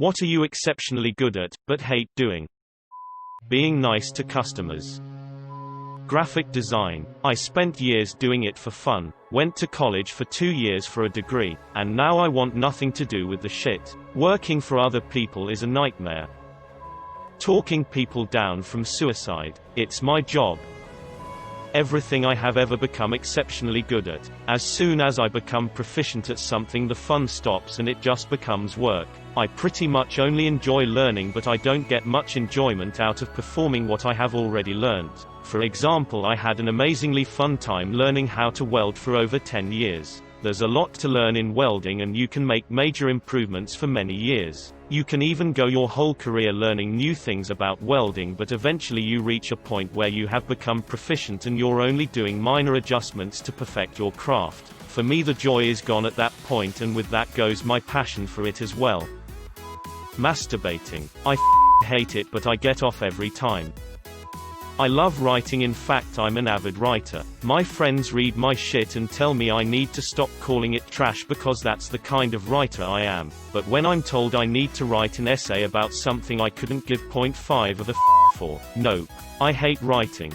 What are you exceptionally good at, but hate doing? Being nice to customers. Graphic design. I spent years doing it for fun, went to college for 2 years for a degree, and now I want nothing to do with the shit. Working for other people is a nightmare. Talking people down from suicide. It's my job. Everything I have ever become exceptionally good at. As soon as I become proficient at something, the fun stops and it just becomes work. I pretty much only enjoy learning, but I don't get much enjoyment out of performing what I have already learned. For example, I had an amazingly fun time learning how to weld for over 10 years. There's a lot to learn in welding, and you can make major improvements for many years. You can even go your whole career learning new things about welding, but eventually you reach a point where you have become proficient and you're only doing minor adjustments to perfect your craft. For me, the joy is gone at that point, and with that goes my passion for it as well. Masturbating. I hate it, but I get off every time. I love writing. In fact, I'm an avid writer. My friends read my shit and tell me I need to stop calling it trash because that's the kind of writer I am. But when I'm told I need to write an essay about something I couldn't give 0.5 of a for, nope. I hate writing.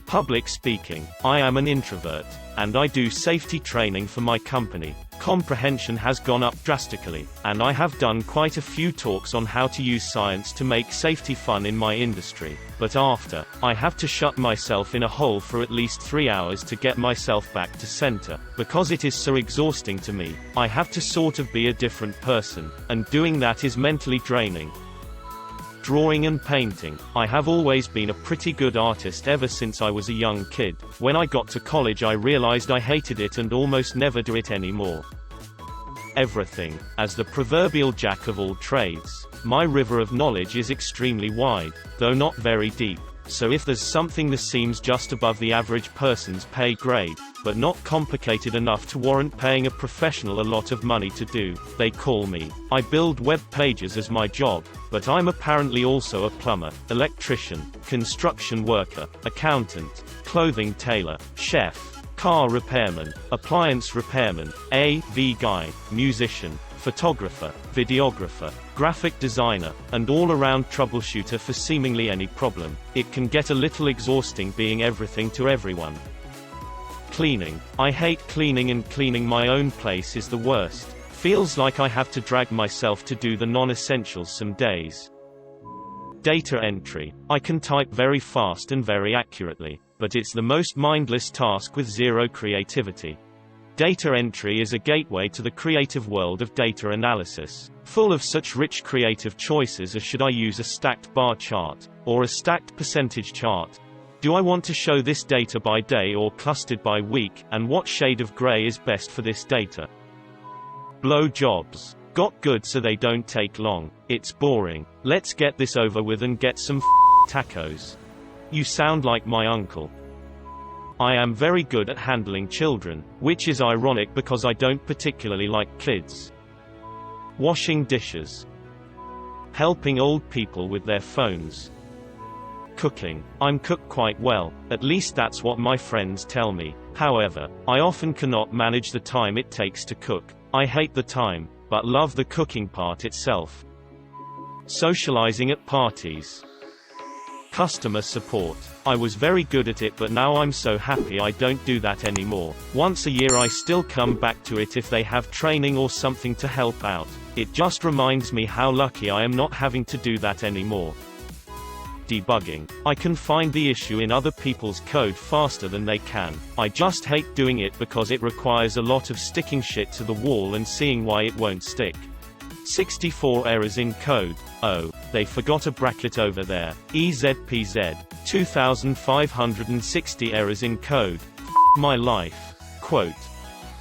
Public speaking. I am an introvert, and I do safety training for my company. Comprehension has gone up drastically, and I have done quite a few talks on how to use science to make safety fun in my industry. But after, I have to shut myself in a hole for at least 3 hours to get myself back to center. Because it is so exhausting to me, I have to sort of be a different person, and doing that is mentally draining. Drawing and painting. I have always been a pretty good artist ever since I was a young kid. When I got to college, I realized I hated it and almost never do it anymore. Everything. As the proverbial jack of all trades, my river of knowledge is extremely wide, though not very deep. So if there's something that seems just above the average person's pay grade, but not complicated enough to warrant paying a professional a lot of money to do, they call me. I build web pages as my job, but I'm apparently also a plumber, electrician, construction worker, accountant, clothing tailor, chef, car repairman, appliance repairman, AV guy, musician, photographer, videographer, graphic designer, and all-around troubleshooter for seemingly any problem. It can get a little exhausting being everything to everyone. Cleaning. I hate cleaning, and cleaning my own place is the worst. Feels like I have to drag myself to do the non-essentials some days. Data entry. I can type very fast and very accurately, but it's the most mindless task with zero creativity. Data entry is a gateway to the creative world of data analysis, full of such rich creative choices as should I use a stacked bar chart, or a stacked percentage chart? Do I want to show this data by day or clustered by week, and what shade of gray is best for this data? Blow jobs. Got good so they don't take long. It's boring. Let's get this over with and get some tacos. You sound like my uncle. I am very good at handling children, which is ironic because I don't particularly like kids. Washing dishes. Helping old people with their phones. Cooking. I'm cook quite well, at least that's what my friends tell me. However, I often cannot manage the time it takes to cook. I hate the time, but love the cooking part itself. Socializing at parties. Customer support. I was very good at it, but now I'm so happy I don't do that anymore. Once a year I still come back to it if they have training or something to help out. It just reminds me how lucky I am not having to do that anymore. Debugging. I can find the issue in other people's code faster than they can. I just hate doing it because it requires a lot of sticking shit to the wall and seeing why it won't stick. 64 errors in code. Oh, they forgot a bracket over there. EZPZ. 2560 errors in code. My life. Quote.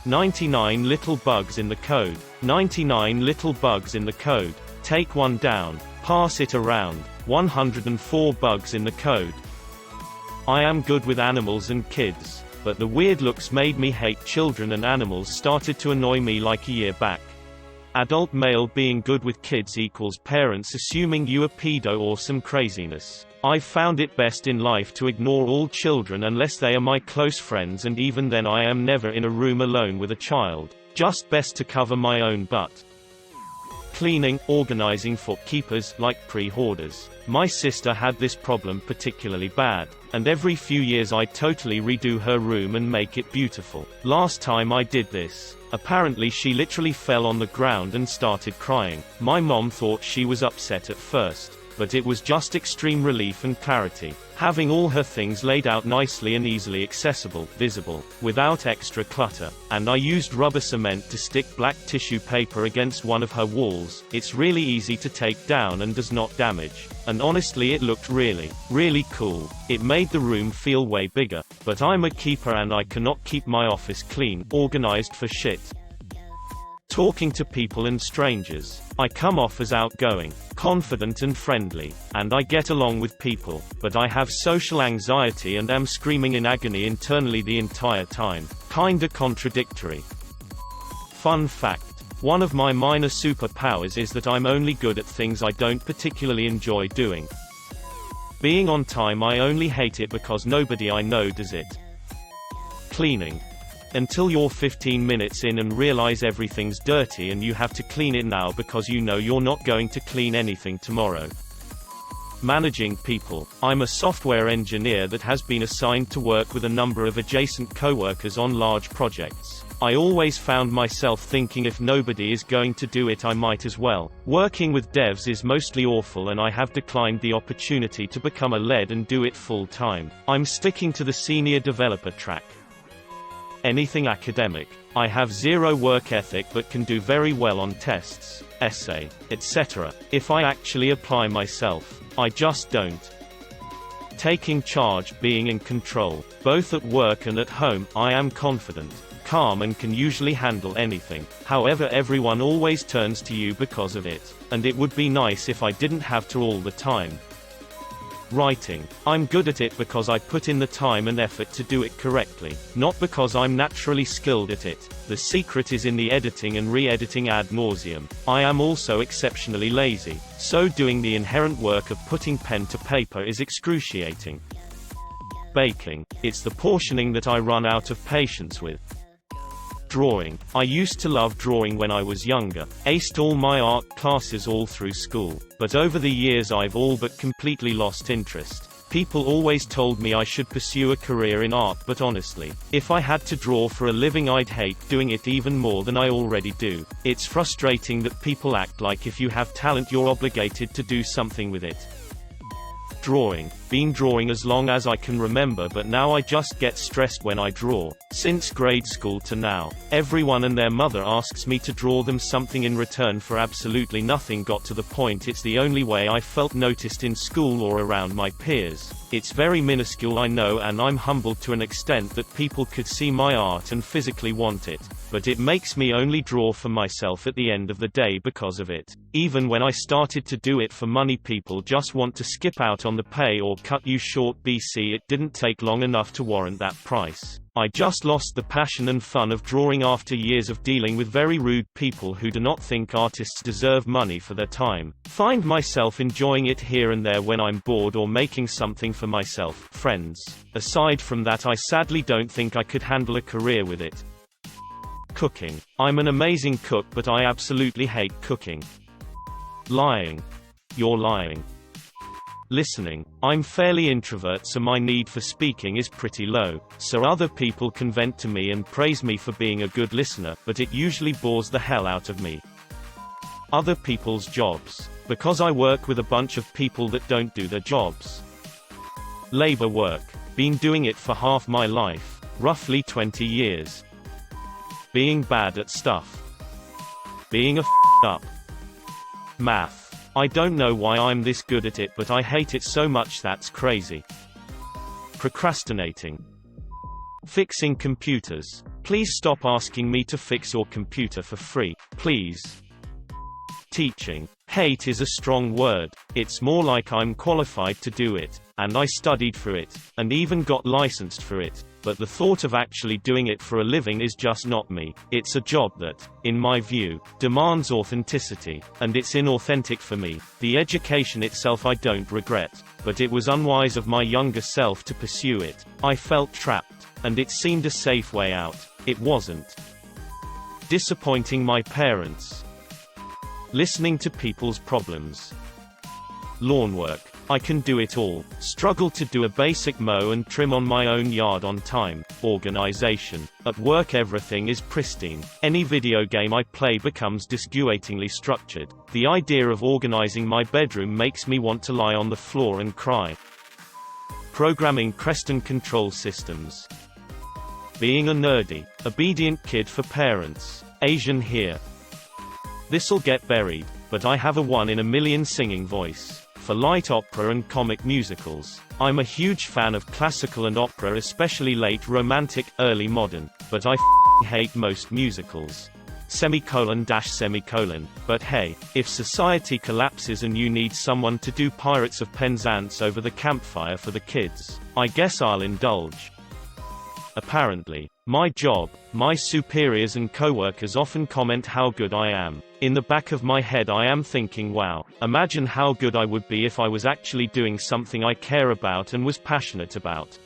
99 little bugs in the code. 99 little bugs in the code. Take one down. Pass it around. 104 bugs in the code. I am good with animals and kids, but the weird looks made me hate children, and animals started to annoy me like a year back. Adult male being good with kids equals parents assuming you a pedo or some craziness. I've found it best in life to ignore all children unless they are my close friends, and even then I am never in a room alone with a child. Just best to cover my own butt. Cleaning, organizing for keepers like pre-hoarders. My sister had this problem particularly bad, and every few years I totally redo her room and make it beautiful. Last time I did this, apparently she literally fell on the ground and started crying. My mom thought she was upset at first, but it was just extreme relief and clarity. Having all her things laid out nicely and easily accessible, visible, without extra clutter. And I used rubber cement to stick black tissue paper against one of her walls. It's really easy to take down and does not damage. And honestly, it looked really cool. It made the room feel way bigger. But I'm a keeper and I cannot keep my office clean, organized for shit. Talking to people and strangers. I come off as outgoing, confident and friendly, and I get along with people, but I have social anxiety and am screaming in agony internally the entire time. Kinda contradictory. Fun fact. One of my minor superpowers is that I'm only good at things I don't particularly enjoy doing. Being on time, I only hate it because nobody I know does it. Cleaning. Until you're 15 minutes in and realize everything's dirty and you have to clean it now because you know you're not going to clean anything tomorrow. Managing people. I'm a software engineer that has been assigned to work with a number of adjacent coworkers on large projects. I always found myself thinking if nobody is going to do it, I might as well. Working with devs is mostly awful and I have declined the opportunity to become a lead and do it full time. I'm sticking to the senior developer track. Anything academic. I have zero work ethic but can do very well on tests, essay, etc. If I actually apply myself, I just don't. Taking charge, being in control. Both at work and at home, I am confident, calm and can usually handle anything. However, everyone always turns to you because of it. And it would be nice if I didn't have to all the time. Writing. I'm good at it because I put in the time and effort to do it correctly, not because I'm naturally skilled at it. The secret is in the editing and re-editing ad nauseum. I am also exceptionally lazy, so doing the inherent work of putting pen to paper is excruciating. Baking. It's the portioning that I run out of patience with. Drawing. I used to love drawing when I was younger, aced all my art classes all through school, but over the years I've all but completely lost interest. People always told me I should pursue a career in art, but honestly, if I had to draw for a living I'd hate doing it even more than I already do. It's frustrating that people act like if you have talent you're obligated to do something with it. Drawing. Been drawing as long as I can remember, but now I just get stressed when I draw. Since grade school to now, everyone and their mother asks me to draw them something in return for absolutely nothing. Got to the point it's the only way I felt noticed in school or around my peers. It's very minuscule, I know, and I'm humbled to an extent that people could see my art and physically want it. But it makes me only draw for myself at the end of the day because of it. Even when I started to do it for money, people just want to skip out on the pay or cut you short. It didn't take long enough to warrant that price. I just lost the passion and fun of drawing after years of dealing with very rude people who do not think artists deserve money for their time. Find myself enjoying it here and there when I'm bored or making something for myself, friends. Aside from that, I sadly don't think I could handle a career with it. Cooking. I'm an amazing cook, but I absolutely hate cooking. Lying. You're lying. Listening. I'm fairly introvert, so my need for speaking is pretty low, so other people can vent to me and praise me for being a good listener, but it usually bores the hell out of me. Other people's jobs. Because I work with a bunch of people that don't do their jobs. Labor work. Been doing it for half my life, roughly 20 years. Being bad at stuff. Being a up. Math. I don't know why I'm this good at it, but I hate it so much that's crazy. Procrastinating. Fixing computers. Please stop asking me to fix your computer for free, please. Teaching. Hate is a strong word. It's more like I'm qualified to do it, and I studied for it, and even got licensed for it. But the thought of actually doing it for a living is just not me. It's a job that, in my view, demands authenticity, and it's inauthentic for me. The education itself I don't regret, but it was unwise of my younger self to pursue it. I felt trapped, and it seemed a safe way out. It wasn't. Disappointing my parents. Listening to people's problems. Lawn work. I can do it all. Struggle to do a basic mow and trim on my own yard on time. Organization. At work everything is pristine. Any video game I play becomes disguatingly structured. The idea of organizing my bedroom makes me want to lie on the floor and cry. Programming Creston control systems. Being a nerdy, obedient kid for parents. Asian here. This'll get buried, but I have a 1 in a million singing voice. For light opera and comic musicals. I'm a huge fan of classical and opera, especially late romantic, early modern, but I hate most musicals. But hey, if society collapses and you need someone to do Pirates of Penzance over the campfire for the kids, I guess I'll indulge. Apparently, my job, my superiors and coworkers often comment how good I am. In the back of my head I am thinking, wow, imagine how good I would be if I was actually doing something I care about and was passionate about.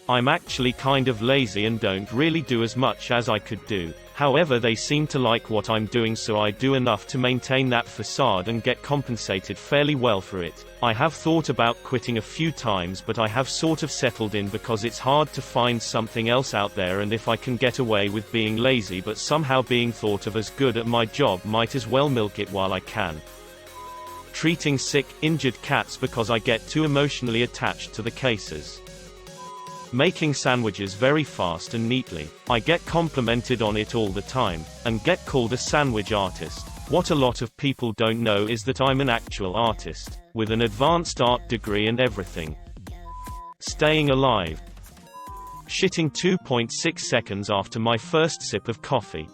I'm actually kind of lazy and don't really do as much as I could do. However, they seem to like what I'm doing, so I do enough to maintain that facade and get compensated fairly well for it. I have thought about quitting a few times, but I have sort of settled in because it's hard to find something else out there, and if I can get away with being lazy but somehow being thought of as good at my job, might as well milk it while I can. Treating sick, injured cats because I get too emotionally attached to the cases. Making sandwiches very fast and neatly. I get complimented on it all the time, and get called a sandwich artist. What a lot of people don't know is that I'm an actual artist, with an advanced art degree and everything. Staying alive. Shitting 2.6 seconds after my first sip of coffee.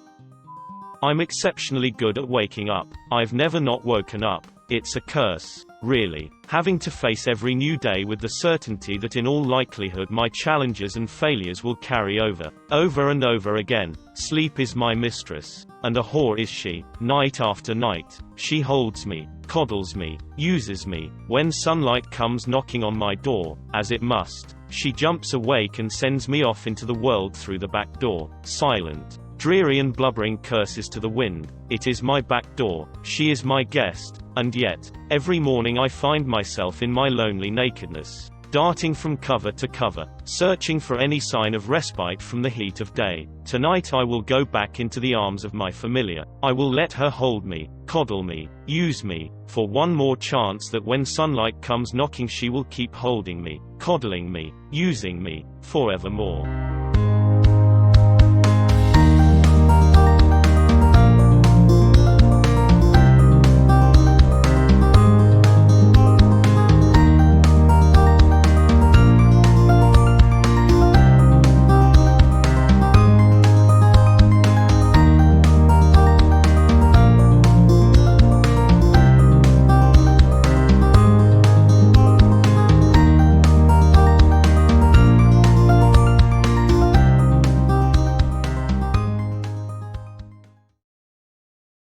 I'm exceptionally good at waking up. I've never not woken up. It's a curse, really. Having to face every new day with the certainty that in all likelihood my challenges and failures will carry over and over again. Sleep is my mistress, and a whore is she. Night after night, she holds me, coddles me, uses me. When sunlight comes knocking on my door, as it must, she jumps awake and sends me off into the world through the back door. Silent, dreary and blubbering curses to the wind. It is my back door, she is my guest, and yet, every morning I find myself in my lonely nakedness, darting from cover to cover, searching for any sign of respite from the heat of day. Tonight I will go back into the arms of my familiar. I will let her hold me, coddle me, use me, for one more chance that when sunlight comes knocking she will keep holding me, coddling me, using me, forevermore.